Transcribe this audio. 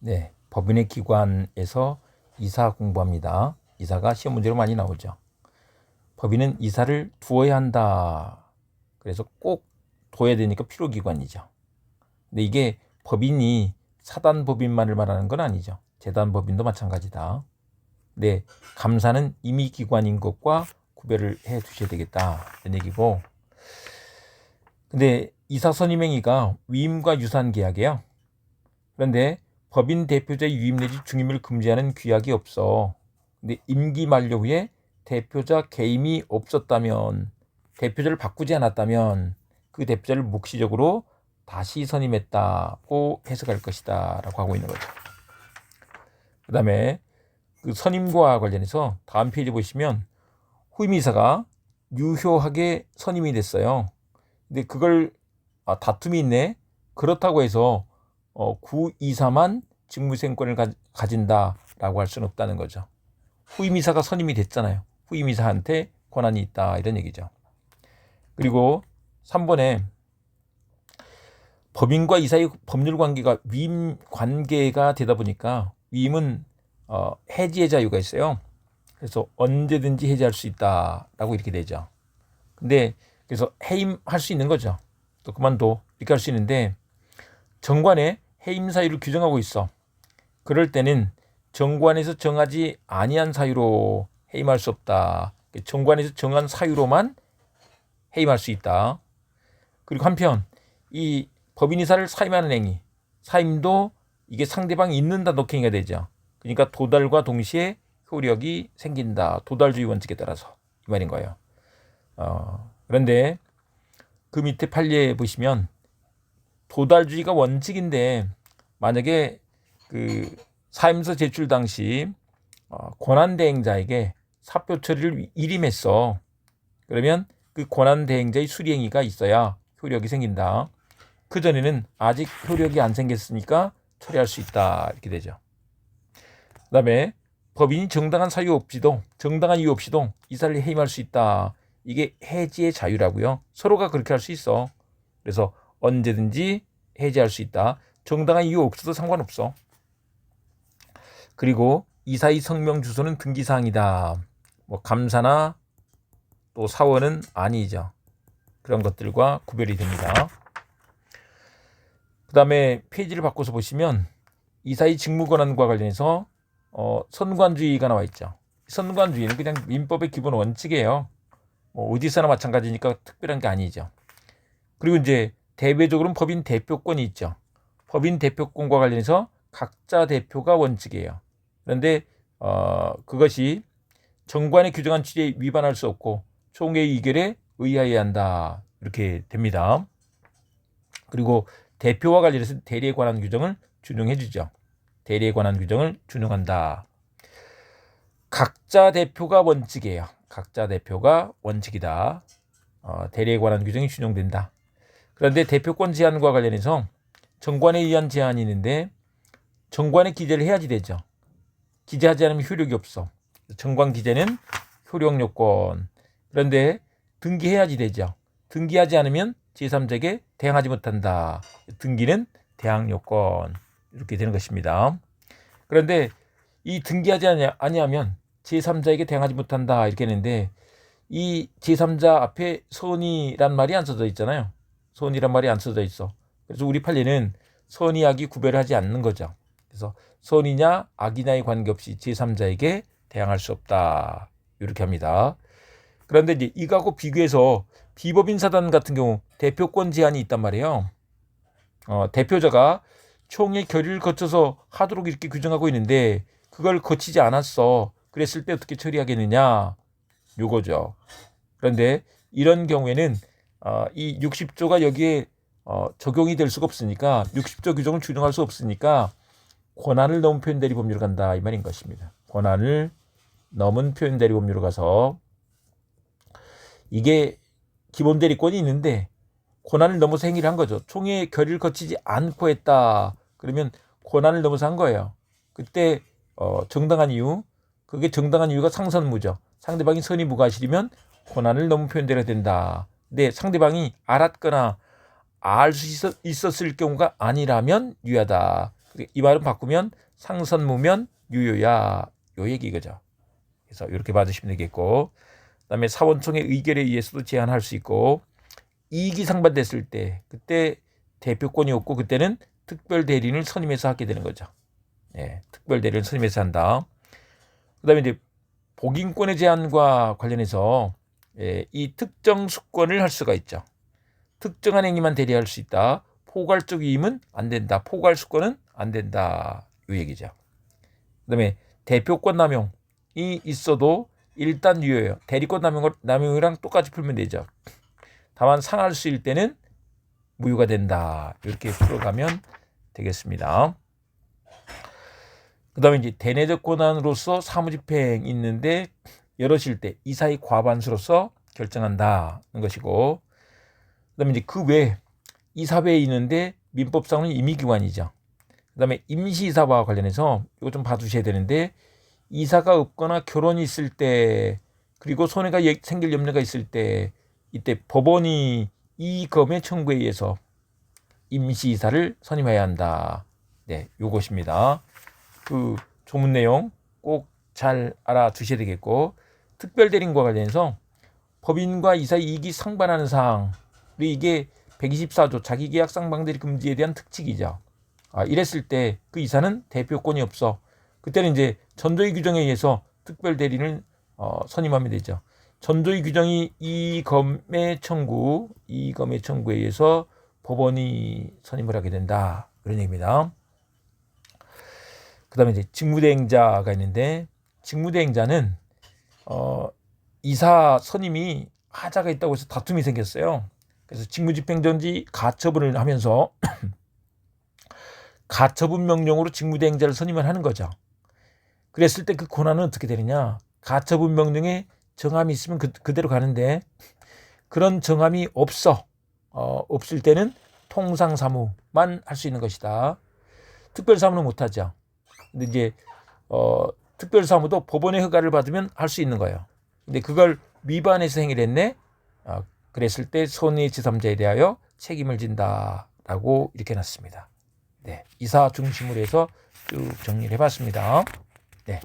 네, 법인의 기관에서 이사 공부합니다. 이사가 시험 문제로 많이 나오죠. 법인은 이사를 두어야 한다. 그래서 꼭 둬야 되니까 필요기관이죠. 근데 이게 법인이 사단법인만을 말하는 건 아니죠. 재단법인도 마찬가지다. 근데 감사는 임의기관인 것과 구별을 해 두셔야 되겠다. 이런 얘기고. 근데 이사 선임행위가 위임과 유사한 계약이에요. 그런데 법인 대표자의 유임 내지 중임을 금지하는 규약이 없어. 근데 임기 만료 후에 대표자 개임이 없었다면, 대표자를 바꾸지 않았다면 그 대표자를 묵시적으로 다시 선임했다고 해석할 것이다 라고 하고 있는 거죠. 그 다음에 그 선임과 관련해서 다음 페이지 보시면 후임이사가 유효하게 선임이 됐어요. 근데 그걸 다툼이 있네. 그렇다고 해서 구이사만 직무수행권을 가진다라고 할 수는 없다는 거죠. 후임이사가 선임이 됐잖아요. 후임이사한테 권한이 있다 이런 얘기죠. 그리고 3번에 법인과 이사의 법률 관계가 위임 관계가 되다 보니까 위임은 해지의 자유가 있어요. 그래서 언제든지 해지할 수 있다라고 이렇게 되죠. 근데 그래서 해임할 수 있는 거죠. 또 그만둬 이렇게 할 수 있는데 정관에 해임 사유를 규정하고 있어. 그럴 때는 정관에서 정하지 아니한 사유로 해임할 수 없다. 정관에서 정한 사유로만 해임할 수 있다. 그리고 한편 이 법인이사를 사임하는 행위, 사임도 이게 상대방이 있는다 녹행위가 되죠. 그러니까 도달과 동시에 효력이 생긴다. 도달주의 원칙에 따라서 이 말인 거예요. 그런데 그 밑에 판례 보시면 도달주의가 원칙인데 만약에 그 사임서 제출 당시 권한대행자에게 사표 처리를 일임했어. 그러면 그 권한대행자의 수리행위가 있어야 효력이 생긴다. 그전에는 아직 효력이 안 생겼으니까 처리할 수 있다 이렇게 되죠. 그 다음에 법인이 정당한 이유 없이도 이사를 해임할 수 있다. 이게 해지의 자유라고요. 서로가 그렇게 할 수 있어. 그래서 언제든지 해지할 수 있다. 정당한 이유 없어도 상관없어. 그리고 이사의 성명 주소는 등기사항이다. 뭐 감사나 또 사원은 아니죠. 그런 것들과 구별이 됩니다. 그 다음에 페이지를 바꿔서 보시면 이사의 직무권한과 관련해서 선관주의가 나와 있죠. 선관주의는 그냥 민법의 기본 원칙이에요. 뭐 어디서나 마찬가지니까 특별한 게 아니죠. 그리고 이제 대외적으로는 법인 대표권이 있죠. 법인 대표권과 관련해서 각자 대표가 원칙이에요. 그런데 그것이 정관에 규정한 취지에 위반할 수 없고 총회 의결에 의하여야 한다. 이렇게 됩니다. 그리고 대표와 관련해서 대리에 관한 규정을 준용해 주죠. 대리에 관한 규정을 준용한다. 각자 대표가 원칙이에요. 각자 대표가 원칙이다. 대리에 관한 규정이 준용된다. 그런데 대표권 제한과 관련해서 정관에 의한 제한이 있는데 정관에 기재를 해야지 되죠. 기재하지 않으면 효력이 없어. 정관 기재는 효력 요건. 그런데 등기해야지 되죠. 등기하지 않으면 제3자에게 대항하지 못한다. 등기는 대항 요건. 이렇게 되는 것입니다. 그런데 이 등기하지 아니하면 제3자에게 대항하지 못한다. 이렇게 했는데 이 제3자 앞에 선의란 말이 안 써져 있잖아요. 선의란 말이 안 써져 있어. 그래서 우리 판례는 선의, 악이 구별하지 않는 거죠. 그래서 선의냐 악이냐에 관계없이 제3자에게 대항할 수 없다. 이렇게 합니다. 그런데 이제 이거하고 비교해서 비법인 사단 같은 경우 대표권 제한이 있단 말이에요. 대표자가 총회 결의를 거쳐서 하도록 이렇게 규정하고 있는데 그걸 거치지 않았어. 그랬을 때 어떻게 처리하겠느냐? 요거죠. 그런데 이런 경우에는 이 60조가 여기에 적용이 될 수가 없으니까 60조 규정을 준용할 수 없으니까 권한을 넘은 표현대리 법률로 간다 이 말인 것입니다. 권한을 넘은 표현대리 법률로 가서 이게 기본대리권이 있는데 권한을 넘어서 행위를 한 거죠. 총회 결의를 거치지 않고 했다. 그러면 권한을 넘어서 한 거예요. 그때 정당한 이유, 그게 정당한 이유가 상선무죠. 상대방이 선의 무과실이면 권한을 넘은 표현대리가 된다. 근데 상대방이 알았거나 알 수 있었을 경우가 아니라면 유효하다. 이 말은 바꾸면 상선무면 유효야 요 얘기 이거죠. 그래서 이렇게 봐주시면 되겠고, 그다음에 사원총회 의결에 의해서도 제한할 수 있고, 이익이 상반됐을 때 그때 대표권이 없고 그때는 특별 대리인을 선임해서 하게 되는 거죠. 예, 특별 대리인을 선임해서 한다. 그다음에 이제 복인권의 제한과 관련해서 이 특정 수권을 할 수가 있죠. 특정한 행위만 대리할 수 있다. 포괄적 위임은 안 된다. 포괄 수권은 안 된다. 이 얘기죠. 그다음에 대표권 남용이 있어도 일단 유효해요. 대리권 남용이랑 똑같이 풀면 되죠. 다만 상할수일 때는 무효가 된다. 이렇게 풀어가면 되겠습니다. 그 다음에 이제 대내적 권한으로서 사무집행이 있는데 여럿일 때 이사의 과반수로서 결정한다는 것이고, 그 다음에 이제 그 외에 이사회에 있는데 민법상은 임의기관이죠. 그 다음에 임시이사와 관련해서 이거 좀 봐주셔야 되는데, 이사가 없거나 결혼이 있을 때 그리고 손해가 생길 염려가 있을 때 이때 법원이 이 검의 청구에 의해서 임시이사를 선임해야 한다. 네, 요것입니다. 그 조문 내용 꼭 잘 알아두셔야 되겠고, 특별대리인과 관련해서 법인과 이사의 이익이 상반하는 사항, 이게 124조 자기계약 쌍방대리 금지에 대한 특칙이죠. 이랬을 때 그 이사는 대표권이 없어. 그때는 이제 전조의 규정에 의해서 특별대리인을 선임하면 되죠. 전조의 규정이 이 검의 청구에 의해서 법원이 선임을 하게 된다. 그런 얘기입니다. 그 다음에 이제 직무대행자가 있는데, 직무대행자는 이사 선임이 하자가 있다고 해서 다툼이 생겼어요. 그래서 직무집행정지 가처분을 하면서 가처분 명령으로 직무대행자를 선임을 하는 거죠. 그랬을 때 그 권한은 어떻게 되느냐? 가처분 명령에 정함이 있으면 그대로 가는데, 그런 정함이 없을 때는 통상사무만 할 수 있는 것이다. 특별사무는 못하죠. 근데 이제 특별사무도 법원의 허가를 받으면 할 수 있는 거예요. 근데 그걸 위반해서 행위를 했네. 그랬을 때 손해지삼자에 대하여 책임을 진다라고 이렇게 놨습니다. 네, 이사 중심으로 해서 쭉 정리를 해봤습니다. 네.